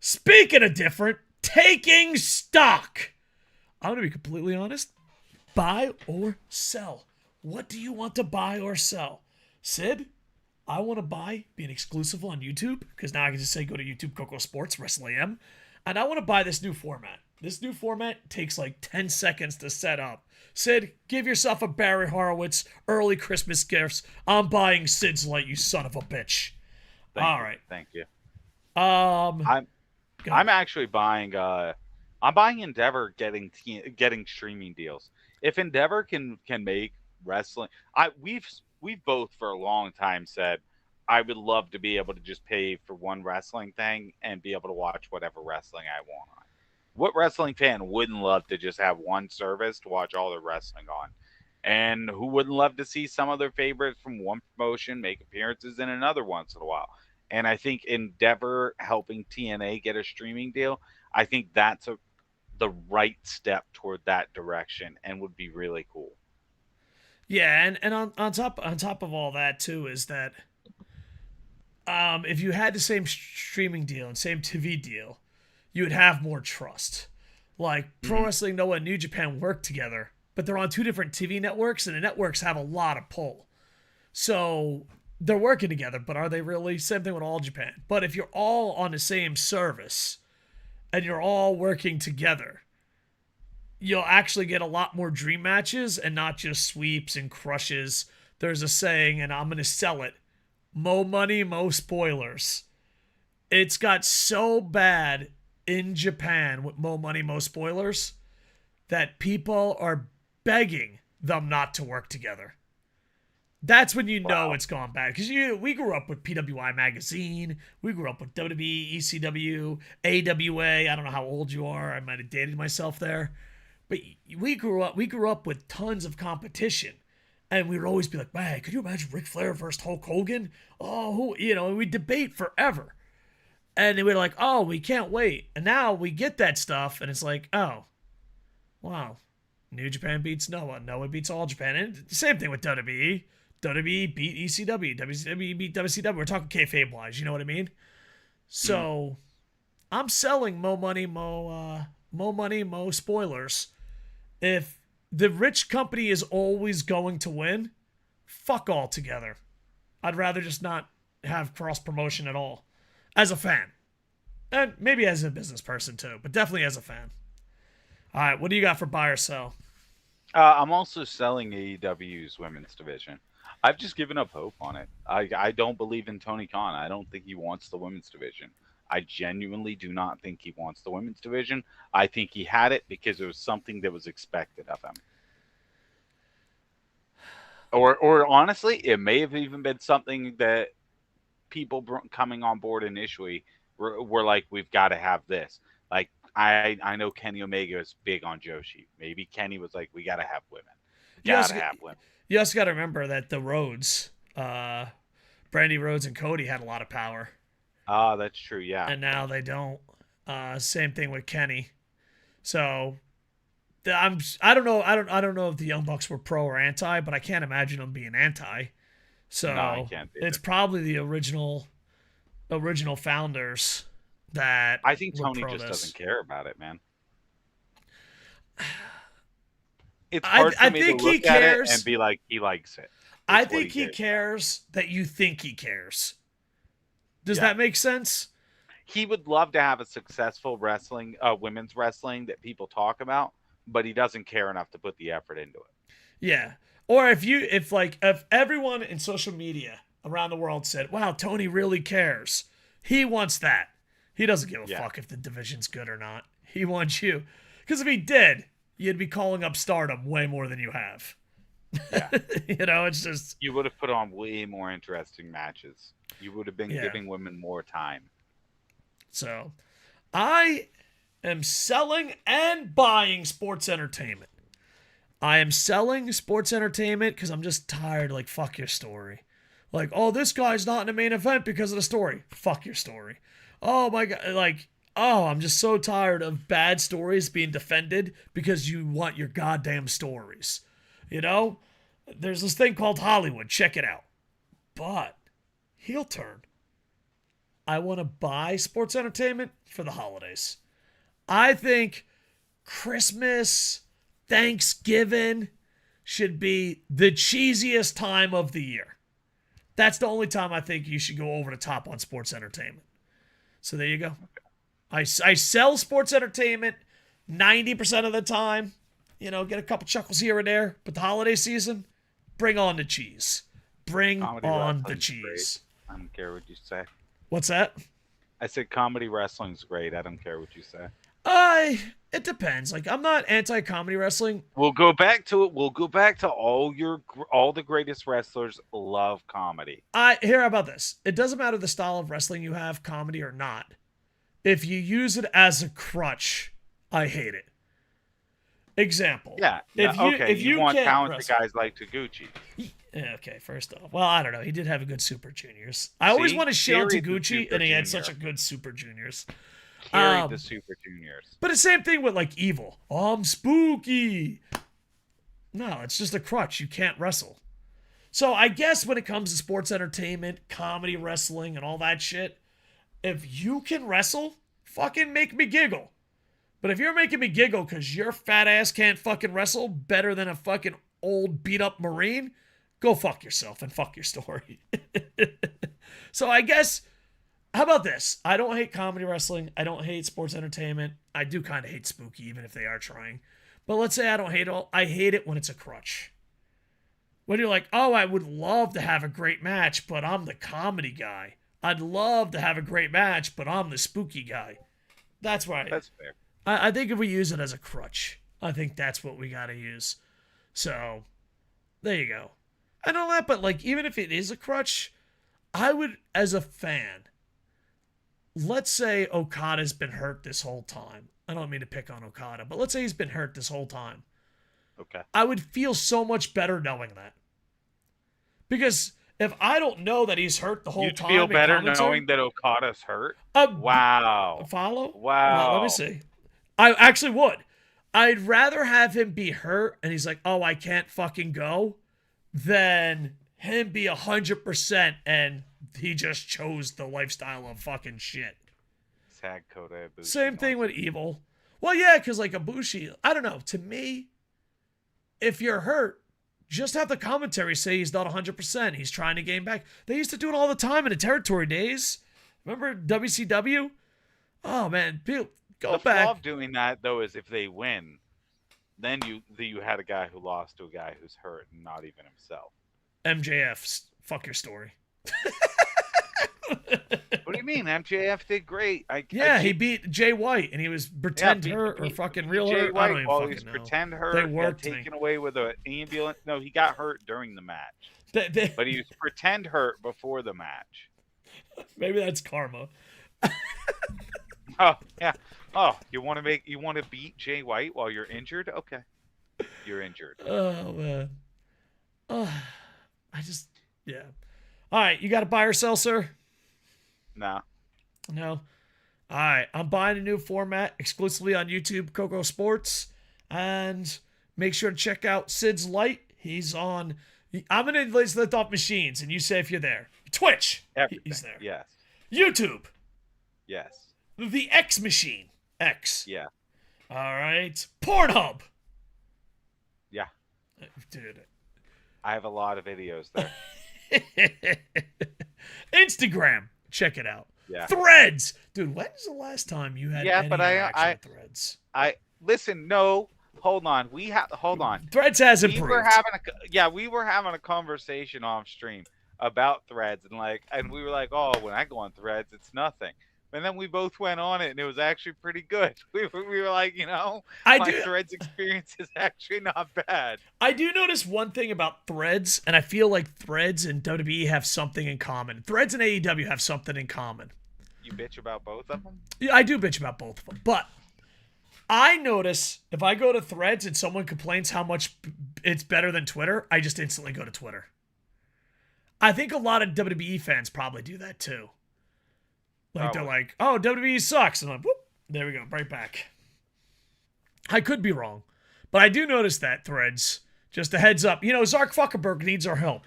Speaking of different, taking stock. I'm going to be completely honest. Buy or sell. What do you want to buy or sell? Sid, I want to buy, be an exclusive on YouTube, because now I can just say go to YouTube, KocoSports, Wrestle AM, and I want to buy this new format. This new format takes like 10 seconds to set up. Sid, give yourself a Barry Horowitz early Christmas gifts. I'm buying SidsLight, you son of a bitch. All right. Thank you. Um, I'm actually buying. I'm buying Endeavor getting streaming deals. If Endeavor can make wrestling, we've both for a long time said I would love to be able to just pay for one wrestling thing and be able to watch whatever wrestling I want on. What wrestling fan wouldn't love to just have one service to watch all their wrestling on? And who wouldn't love to see some of their favorites from one promotion make appearances in another once in a while? And I think Endeavor helping TNA get a streaming deal, I think that's the right step toward that direction and would be really cool. yeah, and on top of all that too is that if you had the same streaming deal and same TV deal, you would have more trust. Like Pro Hmm. Wrestling Noah and New Japan work together, but they're on two different TV networks, and the networks have a lot of pull. So they're working together, but are they really? Same thing with All Japan. But if you're all on the same service and you're all working together, you'll actually get a lot more dream matches and not just sweeps and crushes. There's a saying, and I'm going to sell it: mo money, mo spoilers. It's got so bad in Japan with mo money, mo spoilers that people are begging them not to work together. That's when you know Wow. it's gone bad. Because we grew up with PWI Magazine. We grew up with WWE, ECW, AWA. I don't know how old you are. I might have dated myself there. But we grew up with tons of competition. And we would always be like, man, could you imagine Ric Flair versus Hulk Hogan? Oh, we debate forever. And they were like, oh, we can't wait. And now we get that stuff, and it's like, oh, wow. New Japan beats Noah. Noah beats All Japan. And the same thing with WWE. WWE beat ECW. WCW beat WCW. We're talking kayfabe wise. You know what I mean? Mhm. So I'm selling mo money, mo spoilers. If the rich company is always going to win, fuck all together. I'd rather just not have cross promotion at all. As a fan. And maybe as a business person too, but definitely as a fan. All right, what do you got for buy or sell? I'm also selling AEW's women's division. I've just given up hope on it. I don't believe in Tony Khan. I don't think he wants the women's division. I genuinely do not think he wants the women's division. I think he had it because it was something that was expected of him. Or honestly, it may have even been something that people coming on board initially were like, we've got to have this. Like, I know Kenny Omega is big on Joshi. Maybe Kenny was like, we got to have women. We You got to also have women. you also got to remember that the Rhodes, Brandy Rhodes and Cody had a lot of power, Ah, that's true. Yeah. and now they don't. Same thing with Kenny. So I don't know if the Young Bucks were pro or anti, but I can't imagine them being anti. No, I So can't it's either. probably the original founders that I think were Tony pro just doesn't this. care about it, man. It's I hard for I me to think he look at it and cares. be like, he likes it. I It's what he think he cares about. cares that you think he cares. Does Yeah. that make sense? He would love to have a successful wrestling, women's wrestling that people talk about, but he doesn't care enough to put the effort into it. Yeah. Or if everyone in social media around the world said, "Wow, Tony really cares. He wants that." He doesn't give a Yeah. fuck if the division's good or not. He wants you. Because if he did, you'd be calling up Stardom way more than you have. Yeah. It's just You would have put on way more interesting matches. You would have been yeah. giving women more time. So, I am selling and buying sports entertainment. I am selling sports entertainment because I'm just tired. Like, fuck your story. Like, oh, this guy's not in the main event because of the story. Fuck your story. Oh my god. Like, oh, I'm just so tired of bad stories being defended because you want your goddamn stories. You know? There's this thing called Hollywood. Check it out. But, heel turn. I want to buy sports entertainment for the holidays. I think Christmas, Thanksgiving should be the cheesiest time of the year. That's the only time I think you should go over the top on sports entertainment. So there you go. I sell sports entertainment 90% of the time. You know, get a couple chuckles here and there. But the holiday season, bring on the cheese. Bring Comedy on the wrestling's cheese. great. I don't care what you say. What's that? I said comedy wrestling's great. I don't care what you say. It depends. Like, I'm not anti-comedy wrestling. We'll go back to it. We'll go back to all the greatest wrestlers love comedy. How about this? It doesn't matter the style of wrestling you have, comedy or not. If you use it as a crutch, I hate it. Example. Yeah. If you want can't talented wrestle- guys like Taguchi. Okay, first off. Well, I don't know. He did have a good Super Juniors. I always want to shit on carried the Taguchi, Super and he had Junior. such a good Super Juniors. Carried the Super Juniors. But the same thing with, like, Evil. Oh, I'm spooky. No, it's just a crutch. You can't wrestle. So I guess when it comes to sports entertainment, comedy, wrestling, and all that shit, if you can wrestle, fucking make me giggle. But if you're making me giggle because your fat ass can't fucking wrestle better than a fucking old beat up Marine, go fuck yourself and fuck your story. So I guess, how about this? I don't hate comedy wrestling. I don't hate sports entertainment. I do kind of hate spooky, even if they are trying. But let's say I don't hate it all. I hate it when it's a crutch. When you're like, oh, I would love to have a great match, but I'm the comedy guy. I'd love to have a great match, but I'm the spooky guy. That's right. That's fair. I think if we use it as a crutch, I think that's what we got to use. So, there you go. I know that, but like, even if it is a crutch, I would, as a fan, let's say Okada's been hurt this whole time. I don't mean to pick on Okada, but let's say he's been hurt this whole time. Okay. I would feel so much better knowing that. Because if I don't know that he's hurt the whole You'd time, feel in better commentary- knowing that Okada's hurt? Wow. Wow. Follow? Wow. Let me see. I actually would. I'd rather have him be hurt and he's like, oh, I can't fucking go, than him be 100% and he just chose the lifestyle of fucking shit. Sad Kota Ibushi. Same thing with Evil. Well, yeah, because like Ibushi, I don't know. To me, if you're hurt, just have the commentary say he's not 100%. He's trying to gain back. They used to do it all the time in the territory days. Remember WCW? Oh, man. People, go the back. flaw of doing that, though, is if they win, then you had a guy who lost to a guy who's hurt and not even himself. MJF, fuck your story. What do you mean? MJF did great. He beat Jay White, and he was pretend hurt or fucking real Jay hurt. White, I don't even while fucking he was know. pretend hurt, They got worked taken me. away with an ambulance. No, he got hurt during the match, but he was pretend hurt before the match. Maybe that's karma. Oh yeah. Oh, you want to beat Jay White while you're injured? Okay, you're injured. Oh man. Oh, yeah. All right, you got to buy or sell, sir? Nah. No. All right, I'm buying a new format exclusively on YouTube, KocoSports, and make sure to check out SidsLight. He's on. I'm gonna list off machines, and you say if you're there. Twitch. Everything. He's there. Yes. YouTube. Yes. The X machine. X. Yeah. All right. Pornhub. Yeah. Dude. I have a lot of videos there. Instagram. Check it out. Yeah. Threads. Dude, when's the last time you had any interaction with Threads? Listen, no. Hold on. Hold on. Threads has improved. We were having a conversation off stream about Threads and we were like, oh, when I go on Threads, it's nothing. And then we both went on it, and it was actually pretty good. We were like, my Threads experience is actually not bad. I do notice one thing about Threads, and I feel like Threads and WWE have something in common. Threads and AEW have something in common. You bitch about both of them? Yeah, I do bitch about both of them. But I notice if I go to Threads and someone complains how much it's better than Twitter, I just instantly go to Twitter. I think a lot of WWE fans probably do that too. Like, they're like, oh, WWE sucks. And I'm like, whoop, there we go, right back. I could be wrong. But I do notice that Threads, just a heads up. Zark Fuckerberg needs our help,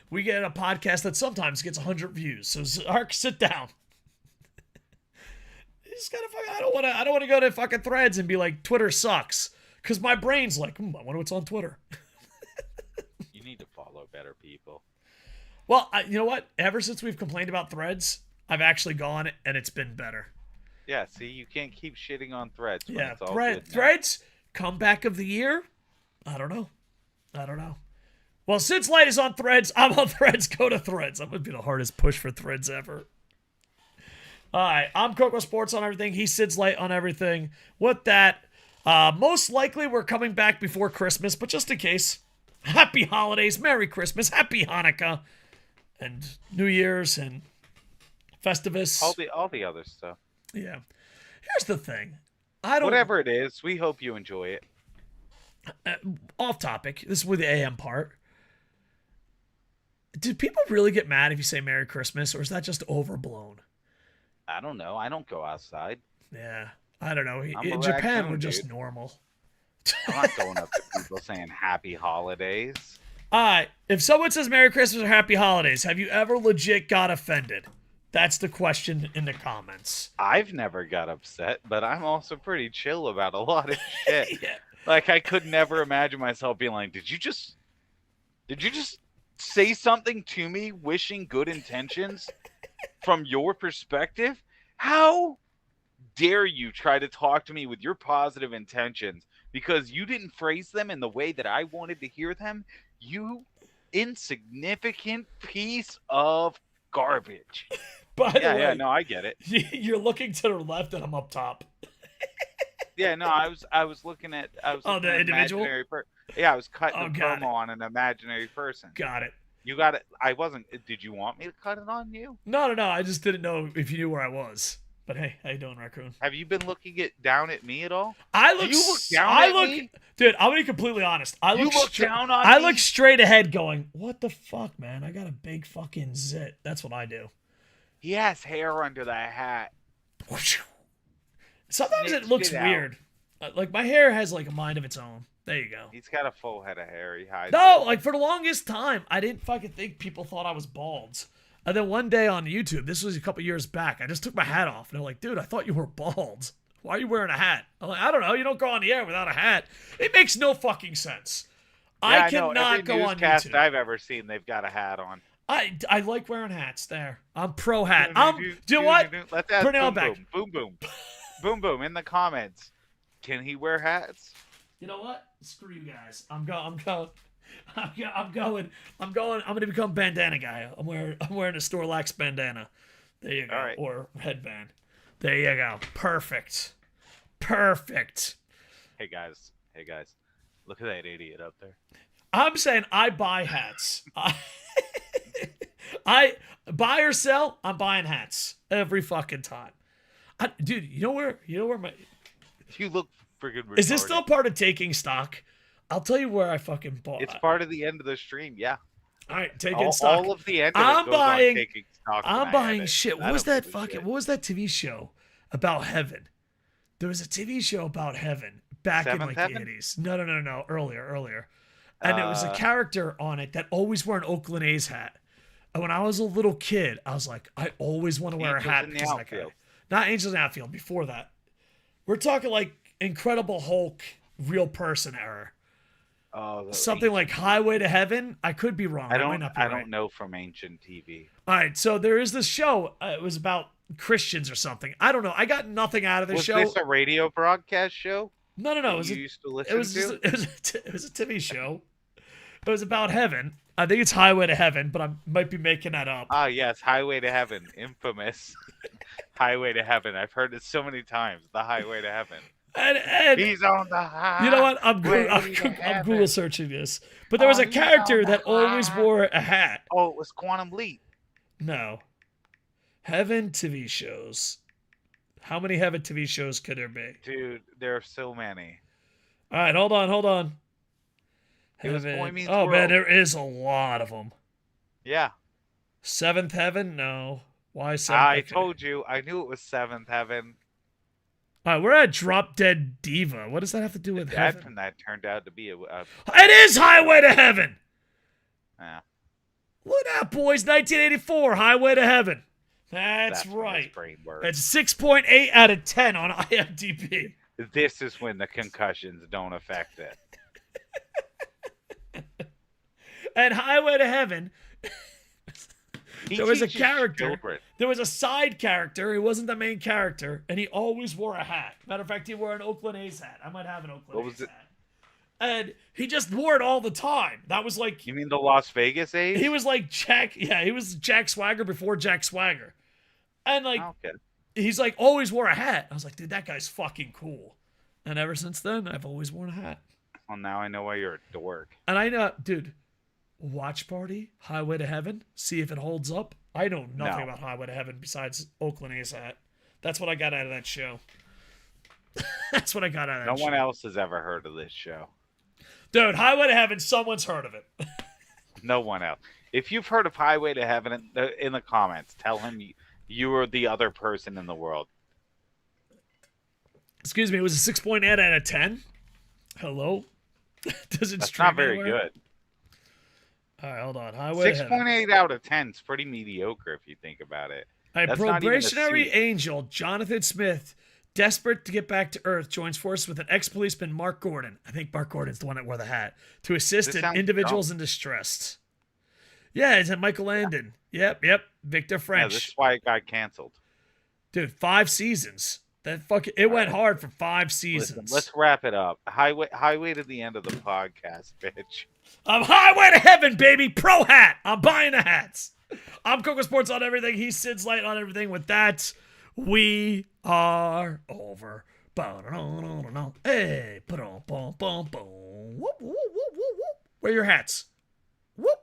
We get a podcast that sometimes gets 100 views. So, Zark, sit down. just gotta fucking. I don't want to go to fucking Threads and be like, Twitter sucks, because my brain's like, I wonder what's on Twitter. You need to follow better people. Well, you know what? Ever since we've complained about Threads, I've actually gone and it's been better. Yeah, see, you can't keep shitting on Threads. When Yeah, it's all good now. Threads comeback of the year. I don't know. Well, SidsLight is on Threads. I'm on Threads. Go to Threads. That would be the hardest push for Threads ever. All right, I'm KocoSports on everything. He's SidsLight on everything. With that, most likely we're coming back before Christmas, but just in case, happy holidays, Merry Christmas, Happy Hanukkah, and New Year's and Festivus. All the other stuff. Yeah. Here's the thing. I don't. Whatever it is, we hope you enjoy it. Off topic. This is with the AM part. Do people really get mad if you say Merry Christmas, or is that just overblown? I don't know. I don't go outside. Yeah, I don't know. I'm In a Japan, raccoon, we're just dude. normal. I'm not going up to people saying Happy Holidays. All right, if someone says Merry Christmas or Happy Holidays, have you ever legit got offended? That's the question in the comments. I've never got upset, but I'm also pretty chill about a lot of shit. Yeah. Like, I could never imagine myself being like, did you just say something to me wishing good intentions from your perspective? How dare you try to talk to me with your positive intentions because you didn't phrase them in the way that I wanted to hear them? You insignificant piece of garbage. By the way, Yeah, no, I get it. you're looking to the left and I'm up top. Yeah, no, I was looking at the individual? Yeah, I was cutting Oh, a got promo on an imaginary person. Got it. You got it. I wasn't. Did you want me to cut it on you? No. I just didn't know if you knew where I was. But hey, how you doing, Raccoon? Have you been looking down at me at all? I look. Do you look down at me? Dude, I'm gonna be completely honest. I You look down on I me? look straight ahead, going, "What the fuck, man? I got a big fucking zit." That's what I do. He has hair under that hat. Sometimes Snitch it looks it out. weird. Like my hair has like a mind of its own. There you go. He's got a full head of hair. He hides No, it. like for the longest time, I didn't fucking think people thought I was bald. And then one day on YouTube, this was a couple years back, I just took my hat off. And they're like, dude, I thought you were bald. Why are you wearing a hat? I'm like, I don't know. You don't go on the air without a hat. It makes no fucking sense. Yeah, I cannot Every go on newscast YouTube. I've ever seen, they've got a hat on. I like wearing hats there. I'm pro hat. Do you know what? Let's ask Put it boom, on back. boom, boom, boom, boom, boom in the comments. Can he wear hats? You know what? Screw you guys. I'm going to become bandana guy. I'm wearing a Storlax bandana. There you go. All right. Or headband. There you go. Perfect. Hey guys. Look at that idiot up there. I'm saying I buy hats. I buy or sell, I'm buying hats every fucking time. Dude, you know where my You look friggin' retarded. is this still part of taking stock? I'll tell you where I fucking bought. It's part of the end of the stream, yeah. All right, taking stock. All of the end of I'm it goes buying- on taking stock. I'm and I buying edit. shit. I What was don't that give a fucking? shit. What was that TV show about heaven? There was a TV show about heaven back in Seventh like Heaven? the 80s. No. Earlier. And there was a character on it that always wore an Oakland A's hat. And when I was a little kid, I was like, I always want to wear a Angels hat in the because of that guy. Outfield. Not Angels in the Outfield. Before that, we're talking like Incredible Hulk, real person era. Oh, Something like Highway to Heaven. I could be wrong. I might not be right. don't know from ancient TV. All right, so there is this show. It was about Christians or something. I don't know. I got nothing out of this Was show. this a radio broadcast show? No. It that was you a, used to it listen was to? it was a TV show. It was about heaven. I think it's Highway to Heaven, but I might be making that up. Ah, yes, Highway to Heaven, infamous. Highway to Heaven. I've heard it so many times. The Highway to Heaven. And He's on the high. you know what? I'm way I'm to heaven. Google searching this. But there was a he's character on the that always high. wore a hat. Oh, it was Quantum Leap. No. Heaven TV shows. How many Heaven TV shows could there be? Dude, there are so many. All right, hold on. It was Heaven. Boy Meets Oh man, World. there is a lot of them. Yeah. Seventh Heaven? No. Why seventh? I Okay. told you. I knew it was Seventh Heaven. All right, we're at Drop Dead Diva. What does that have to do with heaven? And that turned out to be a It is Highway to Heaven. yeah. Look at that, boys. 1984, Highway to Heaven. That's when his right. brain works. It's 6.8 out of 10 on IMDb. This is when the concussions don't affect it. And Highway to Heaven, there was a teaches character. children. There was a side character. He wasn't the main character, and he always wore a hat. Matter of fact, he wore an Oakland A's hat. I might have an Oakland A's hat. And he just wore it all the time. That was like... You mean the Las Vegas A's? He was like Jack... Yeah, he was Jack Swagger before Jack Swagger. And like... Okay. He's like, always wore a hat. I was like, dude, that guy's fucking cool. And ever since then, I've always worn a hat. Well, now I know why you're a dork. And I know... Dude, Watch Party, Highway to Heaven, see if it holds up. I know nothing about Highway to Heaven besides Oakland A's hat. That's what I got out of that show. That's what I got out of that show. No one else has ever heard of this show. Dude, Highway to Heaven, someone's heard of it. No one else. If you've heard of Highway to Heaven in the comments, tell him you are the other person in the world. Excuse me, it was a 6.8 out of 10? Hello? Does it That's stream not very anywhere? good. All right, hold on. Highway to Heaven. 6.8 out of 10 is pretty mediocre if you think about it. A That's not even a probationary suit. angel, Jonathan Smith, desperate to get back to Earth, joins forces with an ex-policeman, Mark Gordon. I think Mark Gordon's the one that wore the hat. To assist This in sounds individuals dumb. in distress. Yeah, it's Michael Landon. Yep. Victor Yeah, French. this is why it got canceled. Dude, 5 seasons. It went hard for 5 seasons. Listen, let's wrap it up. Highway to the end of the podcast, bitch. I'm Highway to Heaven, baby. Pro hat. I'm buying the hats. I'm KocoSports on everything. He's SidsLight on everything. With that, we are over. Hey, where are your hats? Whoop.